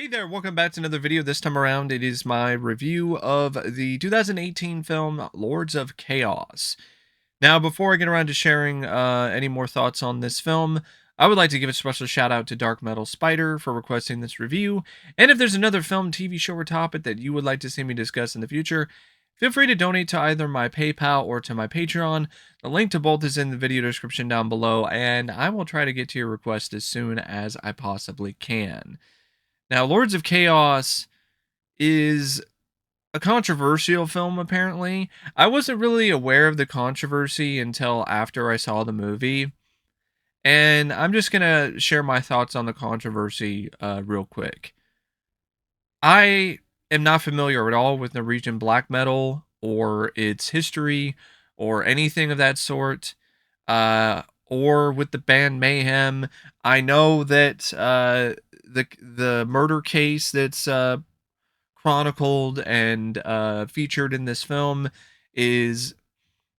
Hey there, welcome back to another video. This time around, it is my review of the 2018 film Lords of Chaos. Now, before I get around to sharing any more thoughts on this film, I would like to give a special shout out to Dark Metal Spider for requesting this review. And if there's another film, TV show, or topic that you would like to see me discuss in the future, feel free to donate to either my PayPal or to my Patreon. The link to both is in the video description down below, and I will try to get to your request as soon as I possibly can. Now, Lords of Chaos is a controversial film, apparently. I wasn't really aware of the controversy until after I saw the movie. And I'm just going to share my thoughts on the controversy real quick. I am not familiar at all with Norwegian black metal or its history or anything of that sort, or with the band Mayhem. I know that the murder case that's chronicled and featured in this film is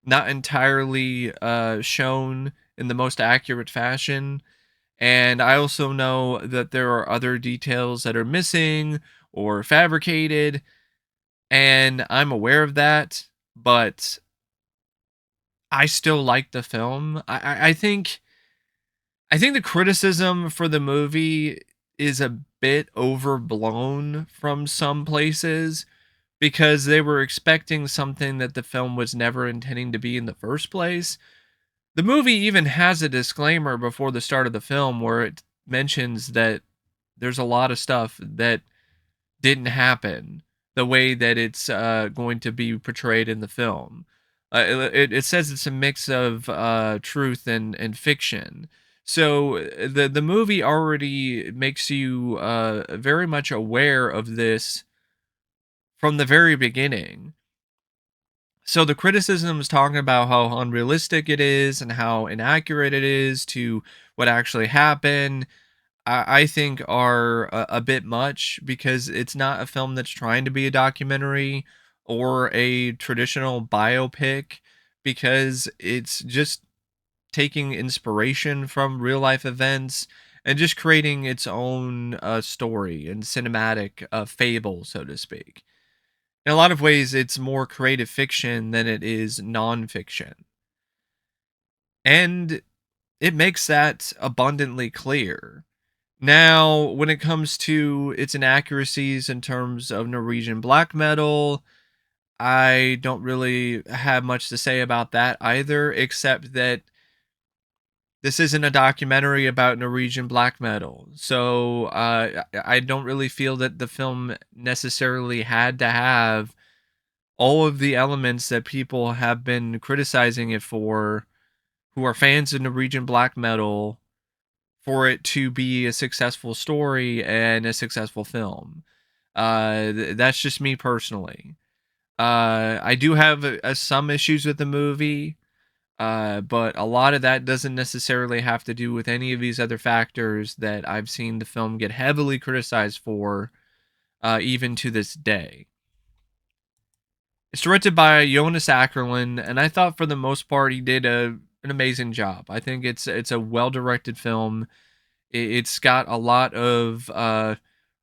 not entirely shown in the most accurate fashion. And I also know that there are other details that are missing or fabricated, and I'm aware of that, but I still like the film. I think the criticism for the movie is a bit overblown from some places because they were expecting something that the film was never intending to be in the first place. The movie even has a disclaimer before the start of the film where it mentions that there's a lot of stuff that didn't happen the way that it's going to be portrayed in the film. It says it's a mix of truth and fiction. So the movie already makes you very much aware of this from the very beginning. So the criticism is talking about how unrealistic it is and how inaccurate it is to what actually happened. I think are a bit much because it's not a film that's trying to be a documentary or a traditional biopic, because it's just taking inspiration from real life events and just creating its own story and cinematic fable, so to speak. In a lot of ways, it's more creative fiction than it is nonfiction. And it makes that abundantly clear. Now, when it comes to its inaccuracies in terms of Norwegian black metal, I don't really have much to say about that either, except that this isn't a documentary about Norwegian black metal. So I don't really feel that the film necessarily had to have all of the elements that people have been criticizing it for, who are fans of Norwegian black metal, for it to be a successful story and a successful film. That's just me personally. I do have some issues with the movie, but a lot of that doesn't necessarily have to do with any of these other factors that I've seen the film get heavily criticized for, even to this day. It's directed by Jonas Åkerlund, and I thought for the most part he did an amazing job. I think it's a well directed film. It's got a lot of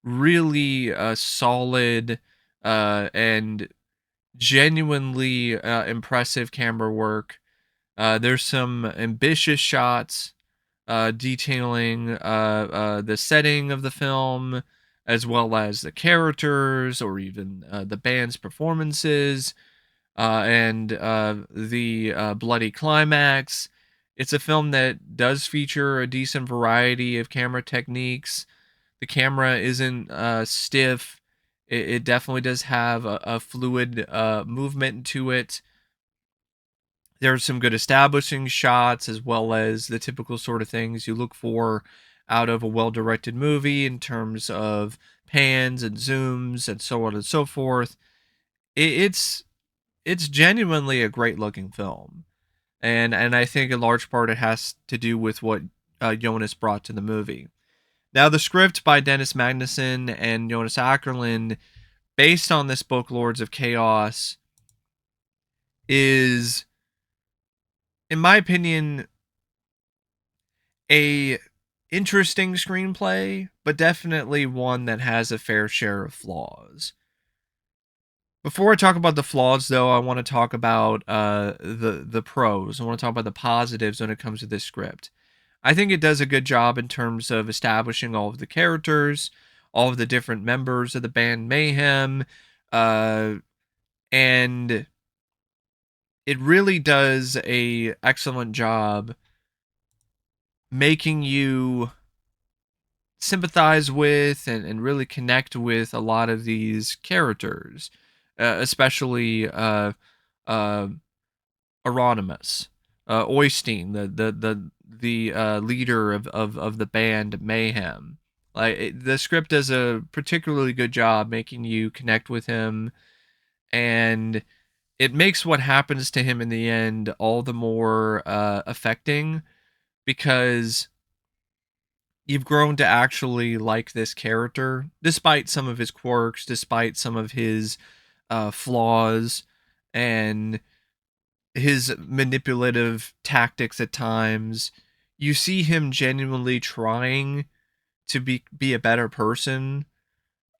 really solid and genuinely impressive camera work. There's some ambitious shots detailing the setting of the film, as well as the characters or even the band's performances, and the bloody climax. It's a film that does feature a decent variety of camera techniques. The camera isn't stiff. It definitely does have a fluid movement to it. There's some good establishing shots, as well as the typical sort of things you look for out of a well-directed movie in terms of pans and zooms and so on and so forth. It's genuinely a great looking film, and I think in large part it has to do with what Jonas brought to the movie. Now, the script by Dennis Magnuson and Jonas Åkerlund, based on this book, Lords of Chaos, is, in my opinion, a interesting screenplay, but definitely one that has a fair share of flaws. Before I talk about the flaws, though, I want to talk about the pros. I want to talk about the positives when it comes to this script. I think it does a good job in terms of establishing all of the characters, all of the different members of the band Mayhem, uh, and it really does a excellent job making you sympathize with and really connect with a lot of these characters, especially uh, Euronymous, Oystein, the leader of the band Mayhem. The script does a particularly good job making you connect with him, and it makes what happens to him in the end all the more affecting because you've grown to actually like this character, despite some of his quirks, despite some of his flaws, and his manipulative tactics at times. You see him genuinely trying to be a better person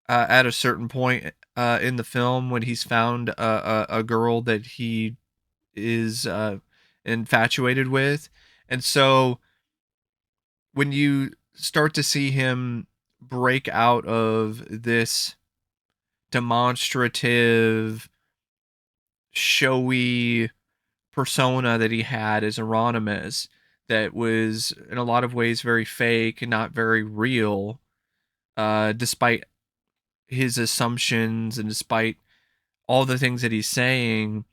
at a certain point in the film when he's found a girl that he is infatuated with. And so when you start to see him break out of this demonstrative, showy persona that he had as Anonymous, that was in a lot of ways very fake and not very real, despite his assumptions and despite all the things that he's saying,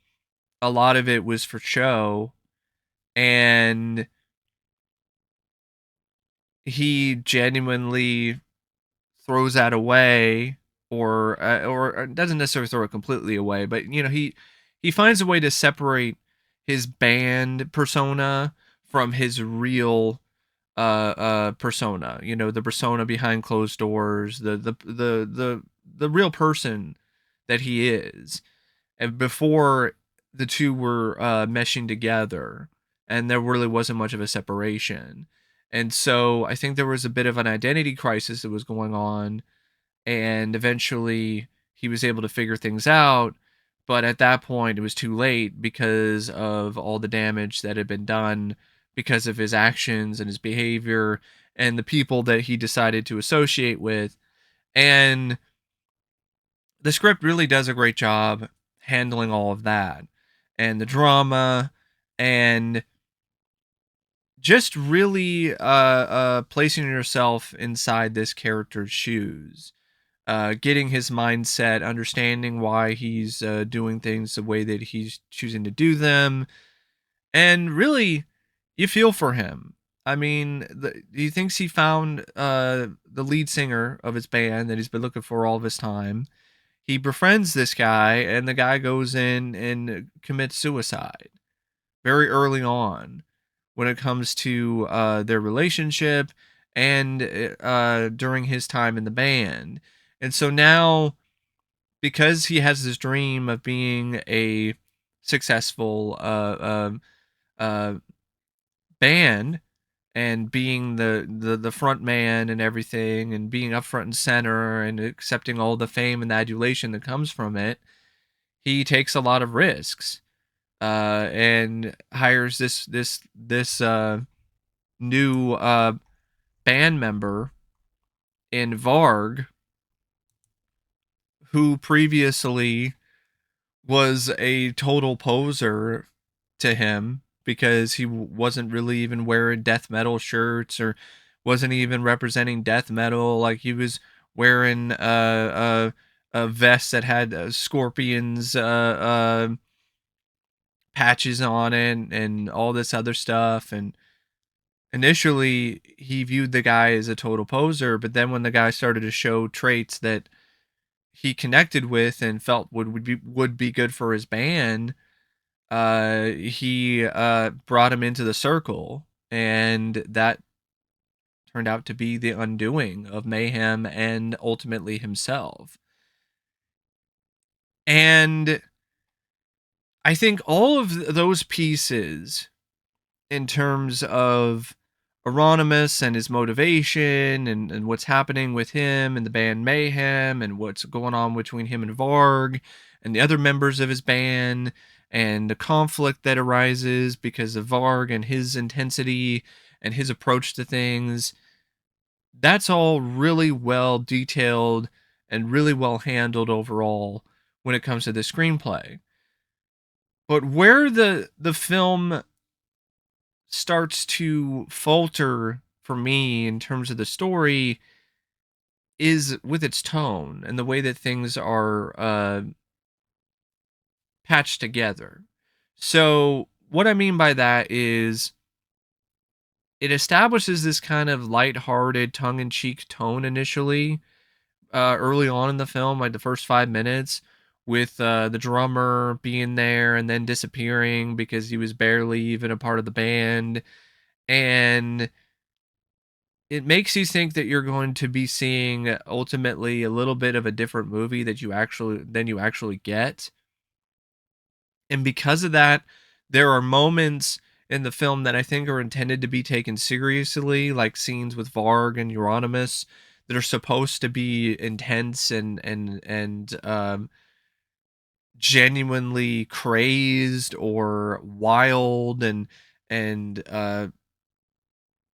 a lot of it was for show. And he genuinely throws that away, or doesn't necessarily throw it completely away, but he finds a way to separate his band persona from his real persona. The persona behind closed doors, the real person that he is, and before the two were meshing together, and there really wasn't much of a separation. And so I think there was a bit of an identity crisis that was going on, and eventually he was able to figure things out. But at that point, it was too late because of all the damage that had been done because of his actions and his behavior and the people that he decided to associate with. And the script really does a great job handling all of that and the drama and just really placing yourself inside this character's shoes, getting his mindset, understanding why he's doing things the way that he's choosing to do them, and really, you feel for him. I mean, he thinks he found the lead singer of his band that he's been looking for all of his time. He befriends this guy, and the guy goes in and commits suicide very early on when it comes to their relationship and during his time in the band. And so now, because he has this dream of being a successful uh, band and being the front man and everything and being up front and center and accepting all the fame and the adulation that comes from it, he takes a lot of risks and hires this new band member in Varg, who previously was a total poser to him because he wasn't really even wearing death metal shirts or wasn't even representing death metal. Like, he was wearing a vest that had scorpions patches on it and all this other stuff. And initially he viewed the guy as a total poser, but then when the guy started to show traits that he connected with and felt would be good for his band, he brought him into the circle, and that turned out to be the undoing of Mayhem and ultimately himself. And I think all of those pieces, in terms of Euronymous and his motivation and what's happening with him and the band Mayhem and what's going on between him and Varg and the other members of his band and the conflict that arises because of Varg and his intensity and his approach to things. That's all really well detailed and really well handled overall when it comes to the screenplay. But where the film starts to falter for me in terms of the story is with its tone and the way that things are patched together. So, what I mean by that is it establishes this kind of lighthearted, tongue in cheek tone initially, early on in the film, like the first 5 minutes, with the drummer being there and then disappearing because he was barely even a part of the band. And it makes you think that you're going to be seeing ultimately a little bit of a different movie that you actually get. And because of that, there are moments in the film that I think are intended to be taken seriously, like scenes with Varg and Euronymous that are supposed to be intense and genuinely crazed or wild and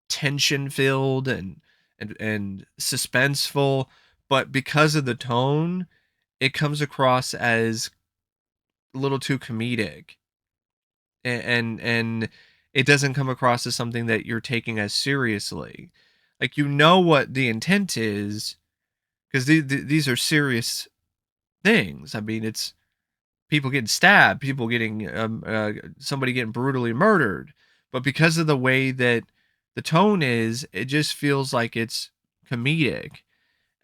tension filled and suspenseful, but because of the tone, it comes across as a little too comedic, and it doesn't come across as something that you're taking as seriously. Like, you know what the intent is, because these are serious things. I mean, it's people getting stabbed, people getting somebody getting brutally murdered. But because of the way that the tone is, it just feels like it's comedic.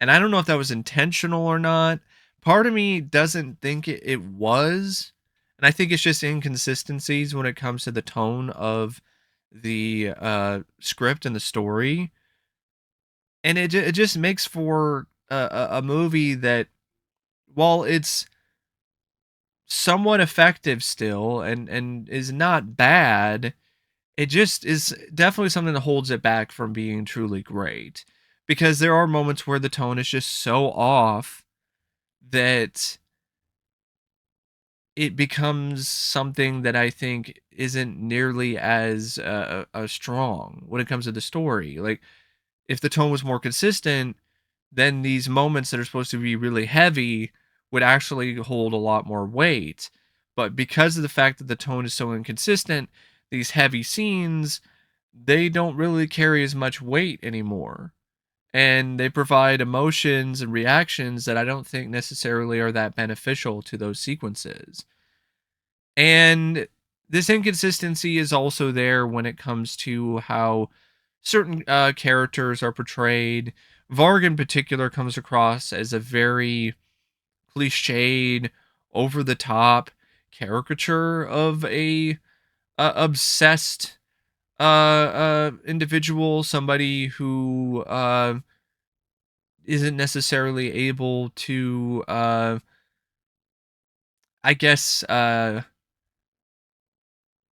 And I don't know if that was intentional or not. Part of me doesn't think it was. And I think it's just inconsistencies when it comes to the tone of the script and the story. And it just makes for a movie that, while it's somewhat effective still and is not bad, it just is definitely something that holds it back from being truly great, because there are moments where the tone is just so off that it becomes something that I think isn't nearly as strong when it comes to the story. Like, if the tone was more consistent, then these moments that are supposed to be really heavy would actually hold a lot more weight. But because of the fact that the tone is so inconsistent, these heavy scenes, they don't really carry as much weight anymore. And they provide emotions and reactions that I don't think necessarily are that beneficial to those sequences. And this inconsistency is also there when it comes to how certain characters are portrayed. Varg, in particular, comes across as a very cliched, over the top caricature of a obsessed individual, somebody who isn't necessarily able to, I guess,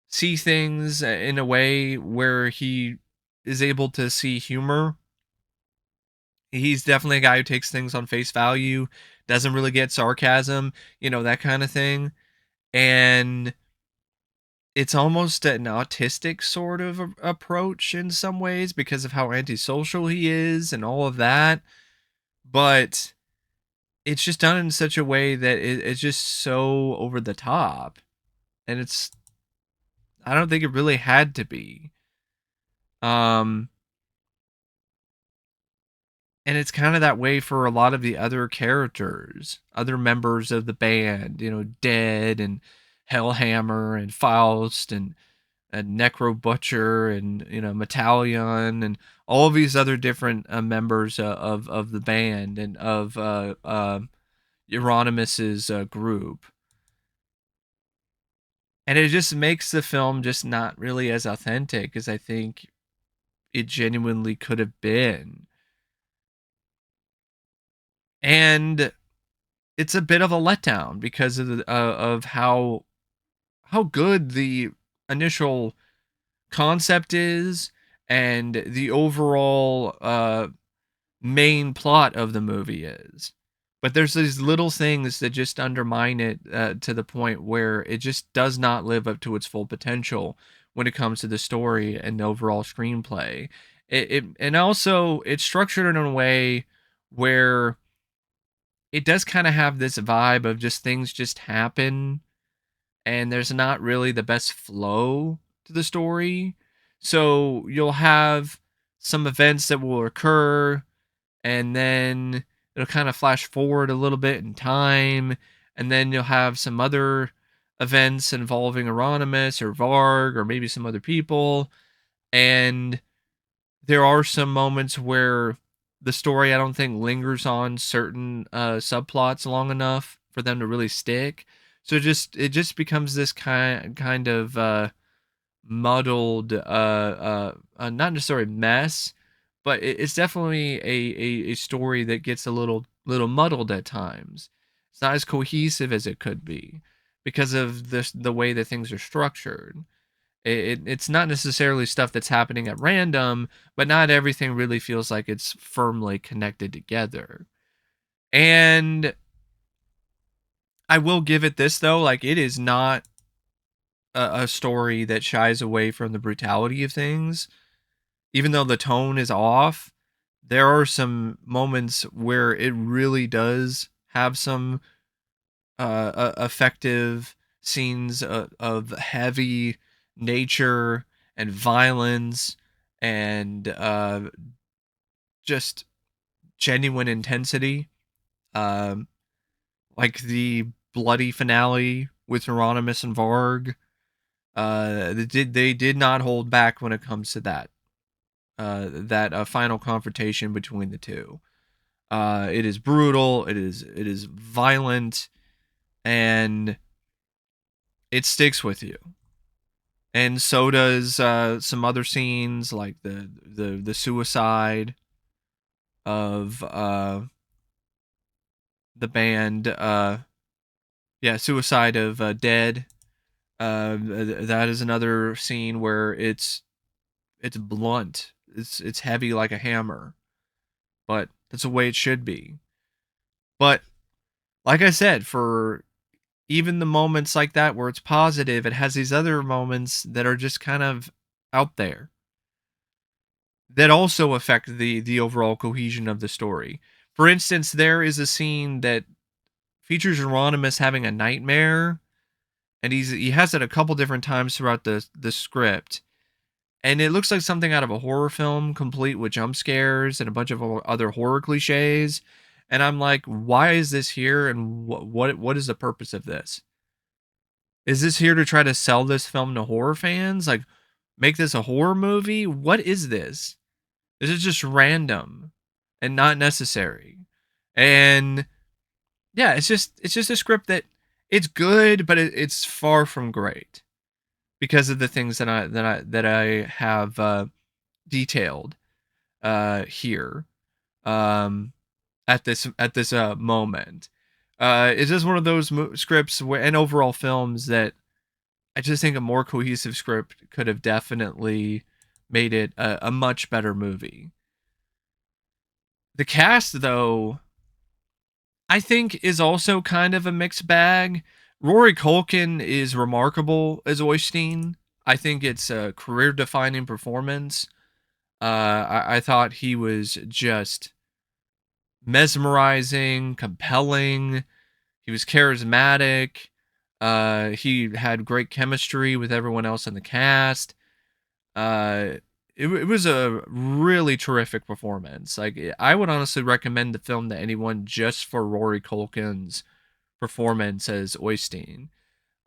see things in a way where he is able to see humor. He's definitely a guy who takes things on face value, doesn't really get sarcasm, that kind of thing. And it's almost an autistic sort of approach in some ways because of how antisocial he is and all of that. But it's just done in such a way that it's just so over the top. And I don't think it really had to be. Um, and it's kind of that way for a lot of the other characters, other members of the band, Dead and Hellhammer and Faust and Necro Butcher and Metallion and all of these other different members of the band and of Euronymous' group. And it just makes the film just not really as authentic as I think it genuinely could have been. And it's a bit of a letdown because of how good the initial concept is and the overall main plot of the movie is. But there's these little things that just undermine it to the point where it just does not live up to its full potential when it comes to the story and the overall screenplay. And also it's structured in a way where it does kind of have this vibe of just things just happen and there's not really the best flow to the story. So you'll have some events that will occur and then it'll kind of flash forward a little bit in time, and then you'll have some other events involving Euronymous or Varg or maybe some other people, and there are some moments where the story I don't think lingers on certain subplots long enough for them to really stick. So it just becomes this kind of muddled, not necessarily mess, but it's definitely a story that gets a little muddled at times. It's not as cohesive as it could be because of the way that things are structured. It's not necessarily stuff that's happening at random, but not everything really feels like it's firmly connected together. And I will give it this though, like it is not a story that shies away from the brutality of things. Even though the tone is off, there are some moments where it really does have some effective scenes of heavy nature and violence and just genuine intensity. Um, like the bloody finale with Hieronymus and Varg. They did not hold back when it comes to that final confrontation between the two. It is brutal. It is violent, and it sticks with you. And so does some other scenes like the suicide of the band. Yeah, suicide of Dead. That is another scene where it's blunt. It's heavy like a hammer, but that's the way it should be. But like I said, for even the moments like that where it's positive, it has these other moments that are just kind of out there that also affect the overall cohesion of the story. For instance, there is a scene that features Euronymous having a nightmare, and he has it a couple different times throughout the script. And it looks like something out of a horror film, complete with jump scares and a bunch of other horror cliches. And I'm like, why is this here? And what is the purpose of this? Is this here to try to sell this film to horror fans? Like, make this a horror movie? What is this? This is just random and not necessary. And yeah, it's just a script that it's good, but it's far from great because of the things that I have detailed here um, at this moment. It's just one of those scripts and overall films that I just think a more cohesive script could have definitely made it a much better movie. The cast, though, I think is also kind of a mixed bag. Rory Culkin is remarkable as Oystein. I think it's a career-defining performance. I thought he was just mesmerizing, compelling. He was charismatic. He had great chemistry with everyone else in the cast. Uh, it was a really terrific performance. Like I would honestly recommend the film to anyone just for Rory Culkin's performance as Oystein.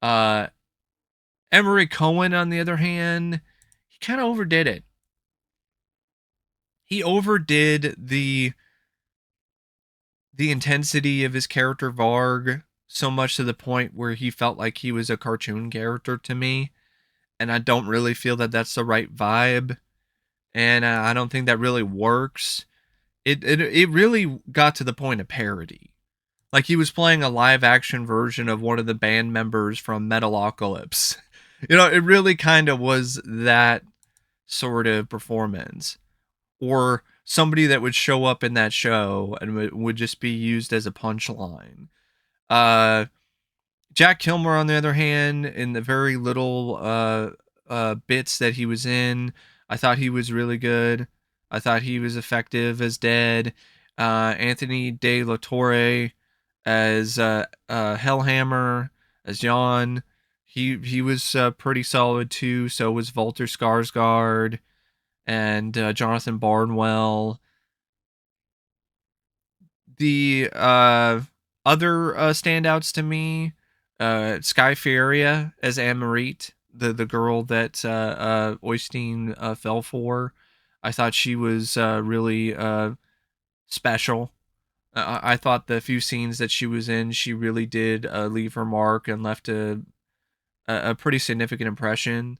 Uh, Emory Cohen, on the other hand, he kind of overdid it. He overdid the intensity of his character Varg so much to the point where he felt like he was a cartoon character to me, and I don't really feel that that's the right vibe, and I don't think that really works. It really got to the point of parody. Like he was playing a live action version of one of the band members from Metalocalypse. It really kind of was that sort of performance, or somebody that would show up in that show and would just be used as a punchline. Uh, Jack Kilmer, on the other hand, in the very little bits that he was in, I thought he was really good. I thought he was effective as Dead. Anthony De La Torre as Hellhammer, as Jan. He was pretty solid too. So was Valter Skarsgård and Jonathan Barnwell. The other standouts to me, Sky Ferreira as Amarit, the girl that Oystein fell for. I thought she was really special. I thought the few scenes that she was in, she really did leave her mark and left a pretty significant impression.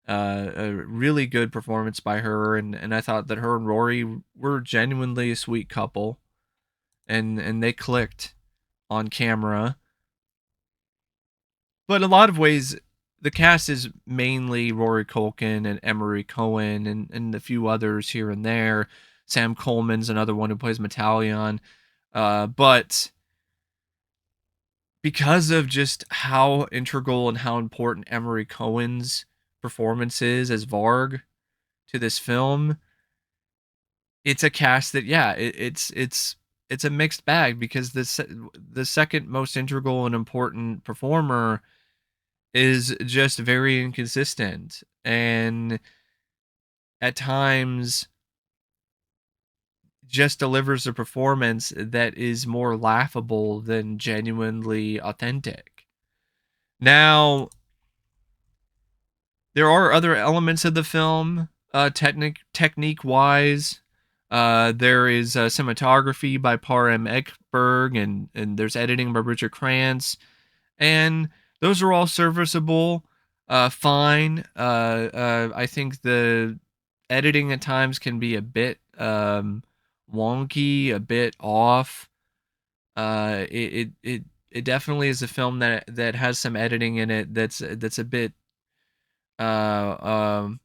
A really good performance by her, and I thought that her and Rory were genuinely a sweet couple, and they clicked on camera. But in a lot of ways, the cast is mainly Rory Culkin and Emory Cohen and a few others here and there. Sam Coleman's another one who plays Metallion. But because of just how integral and how important Emory Cohen's performance is as Varg to this film, it's a cast that, yeah, it's a mixed bag, because the second most integral and important performer is just very inconsistent, and at times just delivers a performance that is more laughable than genuinely authentic. Now, there are other elements of the film, technique wise. There is cinematography by Parham Ekberg, and there's editing by Richard Krantz, and those are all serviceable, fine. I think the editing at times can be a bit wonky, a bit off. It definitely is a film that has some editing in it that's a bit uh, um,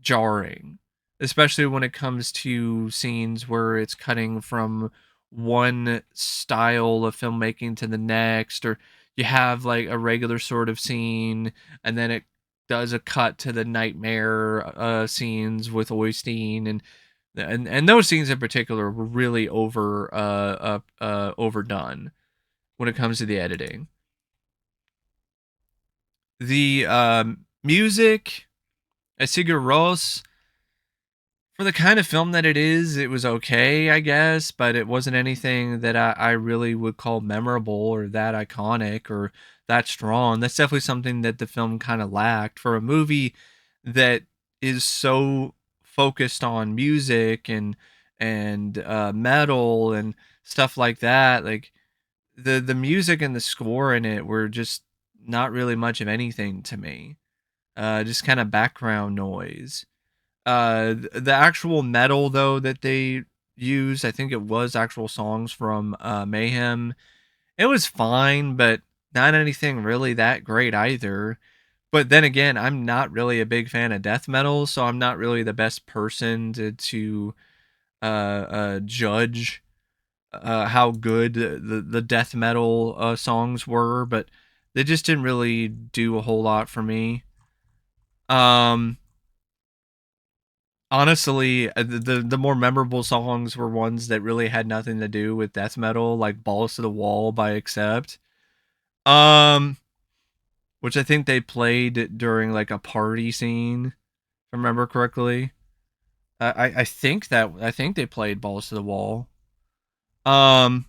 jarring, especially when it comes to scenes where it's cutting from one style of filmmaking to the next, or you have like a regular sort of scene and then it does a cut to the nightmare scenes with Oystein, and those scenes in particular were really overdone when it comes to the editing. The music, Sigur Rós, for the kind of film that it is, it was okay, I guess, but it wasn't anything that I really would call memorable or that iconic or that strong. That's definitely something that the film kind of lacked for a movie that is so focused on music and metal and stuff like that. Like the music and the score in it were just not really much of anything to me. Just kind of background noise. The actual metal though that they used, I think it was actual songs from Mayhem. It was fine, but not anything really that great either. But then again, I'm not really a big fan of death metal, so I'm not really the best person to judge how good the death metal songs were. But they just didn't really do a whole lot for me. Um, Honestly, the more memorable songs were ones that really had nothing to do with death metal, like "Balls to the Wall" by Accept, um, which I think they played during like a party scene, if I remember correctly. I think they played "Balls to the Wall." Um,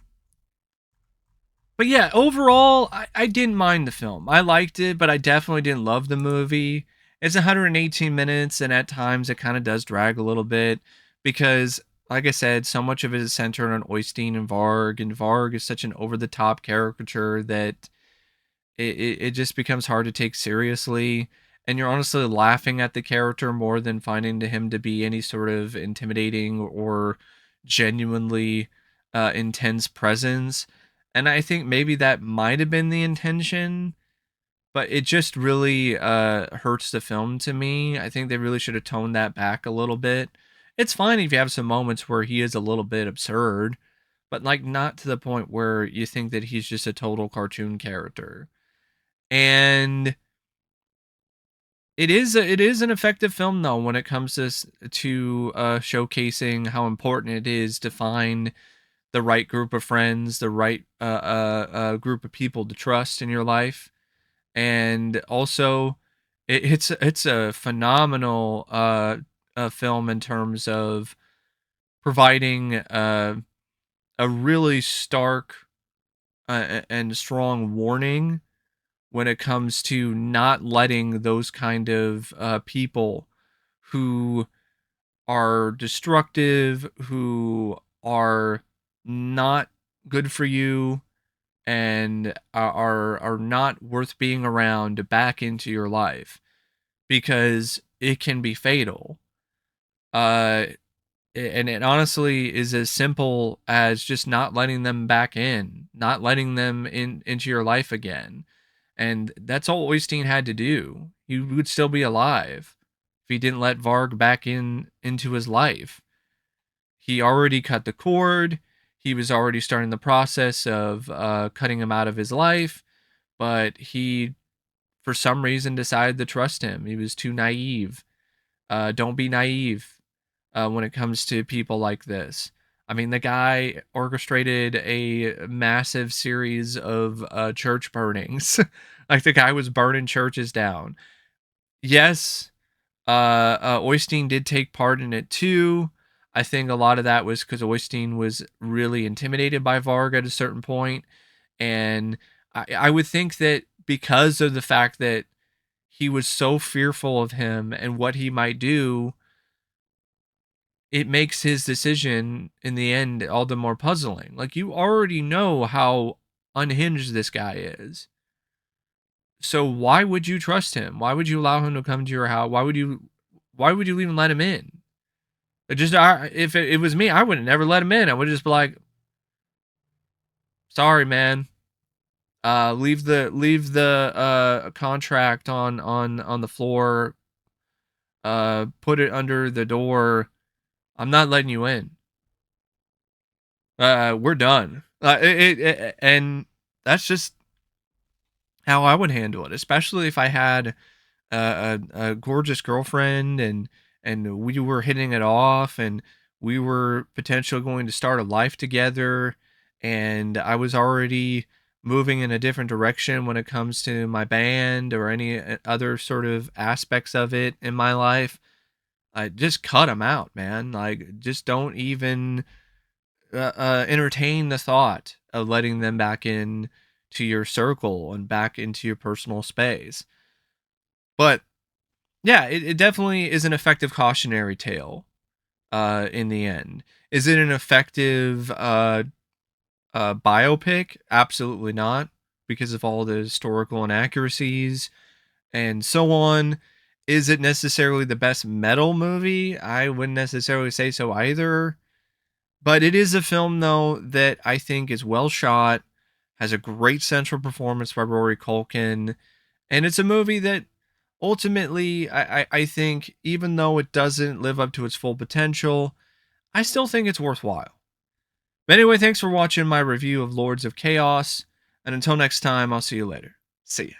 but yeah, overall, I didn't mind the film. I liked it, but I definitely didn't love the movie. It's 118 minutes, and at times it kind of does drag a little bit because, like I said, so much of it is centered on Oystein and Varg is such an over the top caricature that it just becomes hard to take seriously. And you're honestly laughing at the character more than finding to him to be any sort of intimidating or genuinely intense presence. And I think maybe that might have been the intention, but it just really hurts the film to me. I think they really should have toned that back a little bit. It's fine if you have some moments where he is a little bit absurd, but like not to the point where you think that he's just a total cartoon character. And it is an effective film though when it comes to showcasing how important it is to find the right group of friends, the right group of people to trust in your life, and also it's a phenomenal film in terms of providing a really stark and strong warning when it comes to not letting those kind of people who are destructive, who are not good for you, and are not worth being around back into your life because it can be fatal. Uh, and it honestly is as simple as just not letting them back in, not letting them into your life again. And that's all Oystein had to do. He would still be alive if he didn't let Varg back into his life. He already cut the cord. He was already starting the process of cutting him out of his life, but he, for some reason, decided to trust him. He was too naive. Don't be naive when it comes to people like this. I mean, the guy orchestrated a massive series of church burnings. Like the guy was burning churches down. Yes, Oystein did take part in it too. I think a lot of that was because Oystein was really intimidated by Varg at a certain point, and I would think that because of the fact that he was so fearful of him and what he might do, it makes his decision in the end all the more puzzling. Like you already know how unhinged this guy is. So why would you trust him? Why would you allow him to come to your house? Why would you even let him in? If it was me, I would have never let him in. I would just be like, "Sorry, man. Leave the contract on the floor. Put it under the door. I'm not letting you in. We're done." And that's just how I would handle it, especially if I had a gorgeous girlfriend and we were hitting it off and we were potentially going to start a life together, and I was already moving in a different direction when it comes to my band or any other sort of aspects of it in my life. I just cut them out, man. Like just don't even entertain the thought of letting them back in to your circle and back into your personal space. But yeah, it definitely is an effective cautionary tale in the end. Is it an effective biopic? Absolutely not, because of all the historical inaccuracies and so on. Is it necessarily the best metal movie? I wouldn't necessarily say so either. But it is a film, though, that I think is well shot, has a great central performance by Rory Culkin, and it's a movie that ultimately, I think, even though it doesn't live up to its full potential, I still think it's worthwhile. But anyway, thanks for watching my review of Lords of Chaos, and until next time, I'll see you later. See ya.